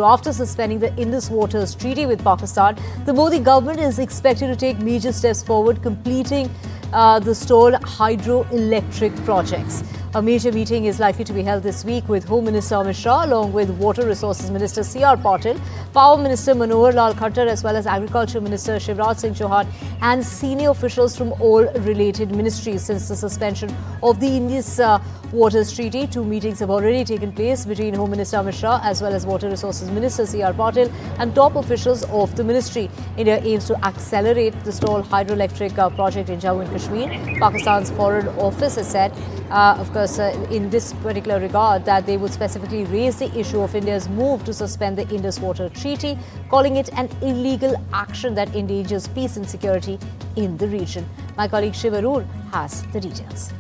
After suspending the Indus Waters Treaty with Pakistan, the Modi government is expected to take major steps forward, completing the stalled hydroelectric projects. A major meeting is likely to be held this week with Home Minister Amit Shah along with Water Resources Minister C.R. Patil, Power Minister Manohar Lal Khattar as well as Agriculture Minister Shivraj Singh Chauhan and senior officials from all related ministries. Since the suspension of the Indus Waters Treaty, 2 meetings have already taken place between Home Minister Amit Shah as well as Water Resources Minister C.R. Patil and top officials of the ministry. India aims to accelerate the stalled hydroelectric project in Jammu and Kashmir. Pakistan's Foreign Office has said, of course, in this particular regard, that they would specifically raise the issue of India's move to suspend the Indus Water Treaty, calling it an illegal action that endangers peace and security in the region. My colleague Shiv has the details.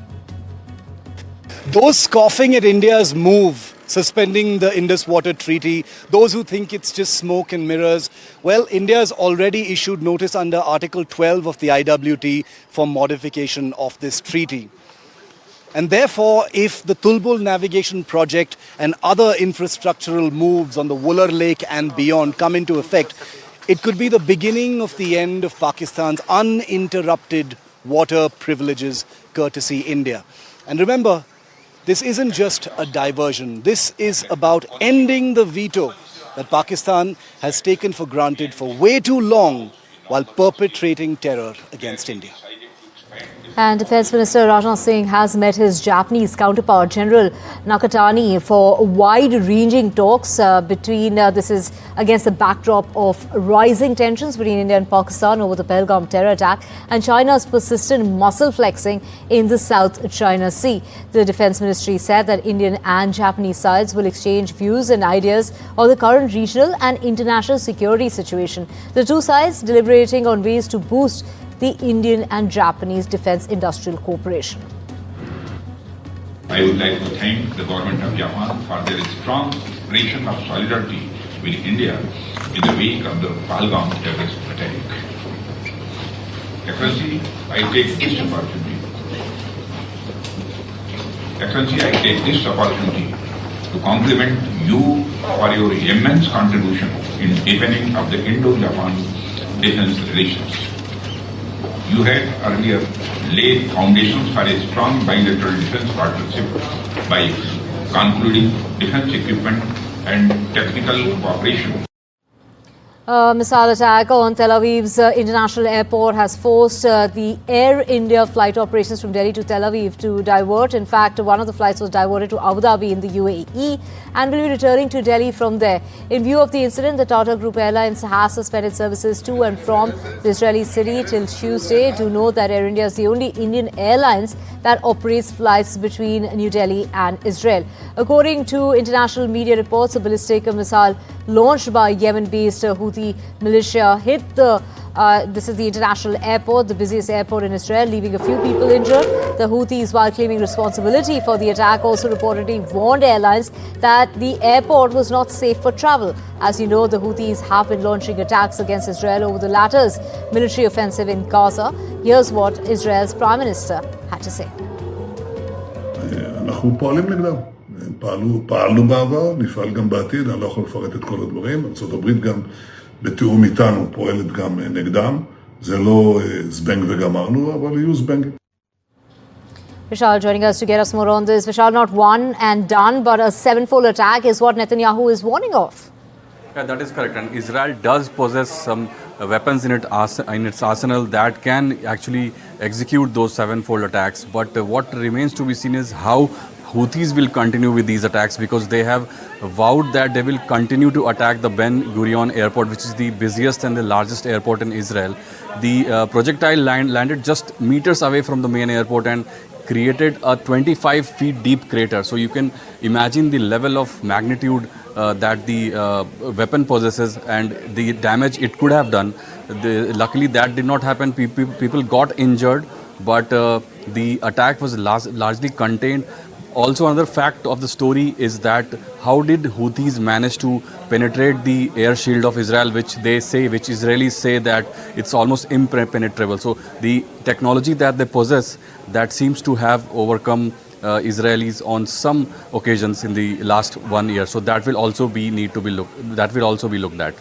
Those scoffing at India's move, suspending the Indus Water Treaty, those who think it's just smoke and mirrors, well, India has already issued notice under Article 12 of the IWT for modification of this treaty. And therefore, if the Tulbul navigation project and other infrastructural moves on the Wular Lake and beyond come into effect, it could be the beginning of the end of Pakistan's uninterrupted water privileges courtesy India. And remember, this isn't just a diversion. This is about ending the veto that Pakistan has taken for granted for way too long while perpetrating terror against India. And Defence Minister Rajnath Singh has met his Japanese counterpart, General Nakatani, for wide-ranging talks this is against the backdrop of rising tensions between India and Pakistan over the Pahalgam terror attack and China's persistent muscle flexing in the South China Sea. The Defence Ministry said that Indian and Japanese sides will exchange views and ideas on the current regional and international security situation. The two sides deliberating on ways to boost the Indian and Japanese defence industrial cooperation. I would like to thank the government of Japan for their strong expression of solidarity with India in the wake of the Pahalgam terrorist attack. Excellency, I take this opportunity to compliment you for your immense contribution in deepening of the Indo-Japan defence relations. You had earlier laid foundations for a strong bilateral defence partnership by concluding defence equipment and technical cooperation. A missile attack on Tel Aviv's international airport has forced the Air India flight operations from Delhi to Tel Aviv to divert. In fact, one of the flights was diverted to Abu Dhabi in the UAE and will be returning to Delhi from there. In view of the incident, the Tata Group Airlines has suspended services to and from the Israeli city till Tuesday. Do note that Air India is the only Indian airlines that operates flights between New Delhi and Israel. According to international media reports, a ballistic missile launched by Yemen-based Houthi militia hit this is the international airport, the busiest airport in Israel, leaving a few people injured. The Houthis, while claiming responsibility for the attack, also reportedly warned airlines that the airport was not safe for travel. As you know, the Houthis have been launching attacks against Israel over the latter's military offensive in Gaza. Here's what Israel's Prime Minister had to say. אנחנו פועלים נגדם. פעלנו בעבר, נפעל גם בעתיד, אני לא יכול לפרט את כל הדברים. ארצות הברית גם בתיאום איתנו פועלת גם נגדם. זה לא זבנג וגמרנו, אבל יהיו זבנגים. Vishal joining us to get us more on this. Vishal, not one and done, but a sevenfold attack is what Netanyahu is warning of. Yeah, that is correct. And Israel does possess some weapons in its arsenal that can actually execute those sevenfold attacks. But what remains to be seen is how Houthis will continue with these attacks, because they have vowed that they will continue to attack the Ben Gurion airport, which is the busiest and the largest airport in Israel. The projectile landed just meters away from the main airport and created a 25 feet deep crater. So you can imagine the level of magnitude that the weapon possesses and the damage it could have done. Luckily that did not happen. People got injured, but the attack was largely contained. Also, another fact of the story is that how did Houthis manage to penetrate the air shield of Israel, which Israelis say that it's almost impenetrable. So the technology that they possess, that seems to have overcome Israelis on some occasions in the last 1 year. So that will also be looked at.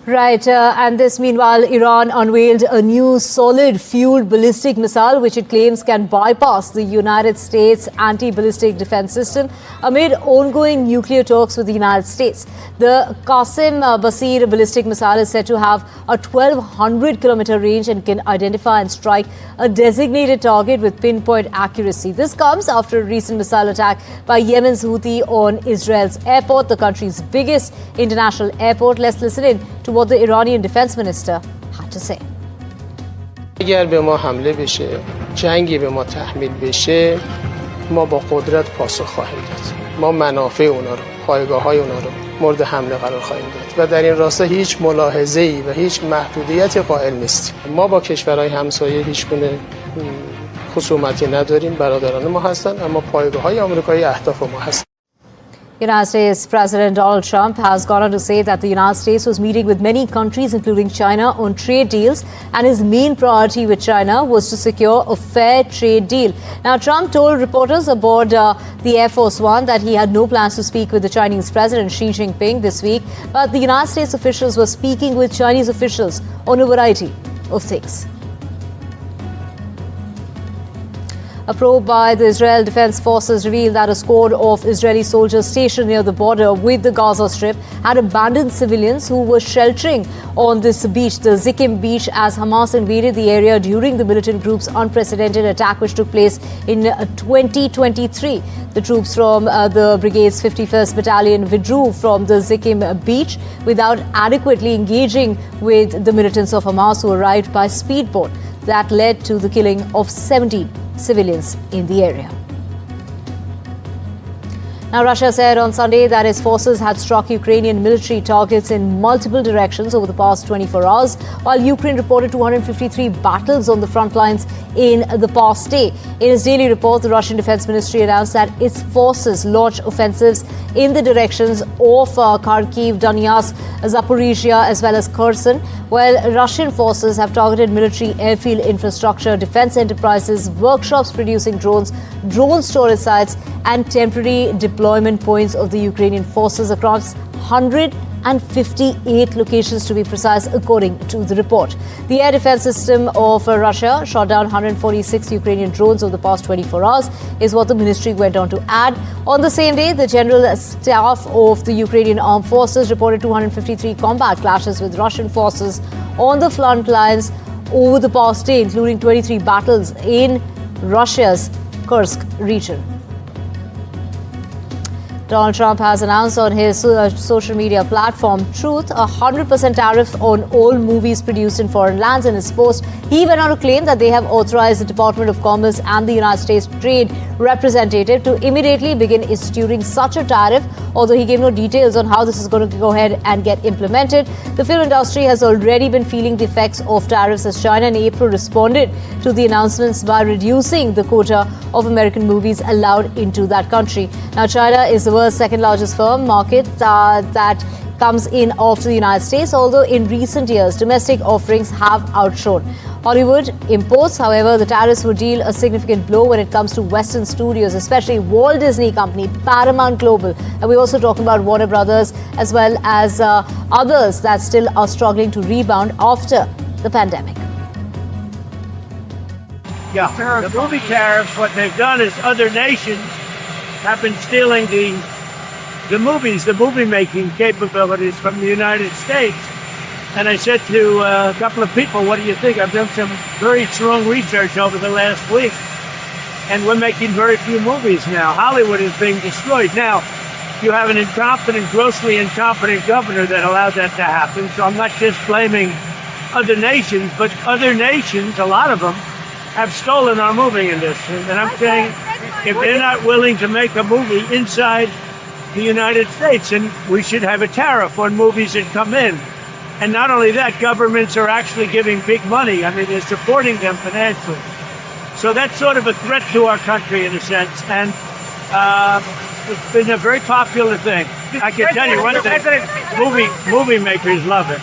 Right, and this meanwhile, Iran unveiled a new solid-fueled ballistic missile which it claims can bypass the United States anti-ballistic defense system amid ongoing nuclear talks with the United States. The Qasim Basir ballistic missile is said to have a 1,200-kilometer range and can identify and strike a designated target with pinpoint accuracy. This comes after a recent missile attack by Yemen's Houthi on Israel's airport, the country's biggest international airport. Let's listen in to what the Iranian defense minister had to say. اگر به ما حمله بشه، جنگی به ما تحمیل بشه، ما با قدرت پاسخ خواهیم داد. ما منافع اونا رو، پایگاه‌های اونا رو مورد حمله قرار خواهیم داد و در این راستا هیچ ملاحظه‌ای و هیچ محدودیتی قائل نیستیم. ما با کشورهای همسایه هیچ گونه خصومتی نداریم، برادران ما هستند، اما پایگاه‌های آمریکایی اهداف ما هستند. United States President Donald Trump has gone on to say that the United States was meeting with many countries, including China, on trade deals, and his main priority with China was to secure a fair trade deal. Now, Trump told reporters aboard the Air Force One that he had no plans to speak with the Chinese President Xi Jinping this week, but the United States officials were speaking with Chinese officials on a variety of things. A probe by the Israel Defense Forces revealed that a squad of Israeli soldiers stationed near the border with the Gaza Strip had abandoned civilians who were sheltering on this beach, the Zikkim beach, as Hamas invaded the area during the militant group's unprecedented attack which took place in 2023. The troops from the brigade's 51st Battalion withdrew from the Zikkim beach without adequately engaging with the militants of Hamas who arrived by speedboat. That led to the killing of 17 civilians in the area. Now, Russia said on Sunday that its forces had struck Ukrainian military targets in multiple directions over the past 24 hours, while Ukraine reported 253 battles on the front lines in the past day. In its daily report, the Russian Defense Ministry announced that its forces launched offensives in the directions of Kharkiv, Donetsk, Zaporizhia, as well as Kherson, while Russian forces have targeted military airfield infrastructure, defense enterprises, workshops producing drones, drone storage sites, and temporary deployment points of the Ukrainian forces across 158 locations, to be precise, according to the report. The air defense system of Russia shot down 146 Ukrainian drones over the past 24 hours, is what the ministry went on to add. On the same day, the General Staff of the Ukrainian Armed Forces reported 253 combat clashes with Russian forces on the front lines over the past day, including 23 battles in Russia's Kursk region. Donald Trump has announced on his social media platform Truth a 100% tariff on all movies produced in foreign lands. In his post, he went on to claim that they have authorized the Department of Commerce and the United States Trade Representative to immediately begin instituting such a tariff, although he gave no details on how this is going to go ahead and get implemented. The film industry has already been feeling the effects of tariffs as China in April responded to the announcements by reducing the quota of American movies allowed into that country. Now, China is the world's second largest film market that comes in after the United States, although in recent years, domestic offerings have outshone Hollywood imports. However, the tariffs would deal a significant blow when it comes to Western studios, especially Walt Disney Company, Paramount Global, and we're also talking about Warner Brothers, as well as others that still are struggling to rebound after the pandemic. Yeah, the movie tariffs, what they've done is other nations have been stealing the movies, the movie-making capabilities from the United States. And I said to a couple of people, what do you think? I've done some very strong research over the last week, and we're making very few movies now. Hollywood is being destroyed. Now, you have an incompetent, grossly incompetent governor that allowed that to happen. So I'm not just blaming other nations, but other nations, a lot of them, have stolen our movie industry. And I'm saying, if they're not willing to make a movie inside the United States, then we should have a tariff on movies that come in. And not only that, governments are actually giving big money. I mean, they're supporting them financially. So that's sort of a threat to our country in a sense. And it's been a very popular thing. I can tell you one thing, movie makers love it.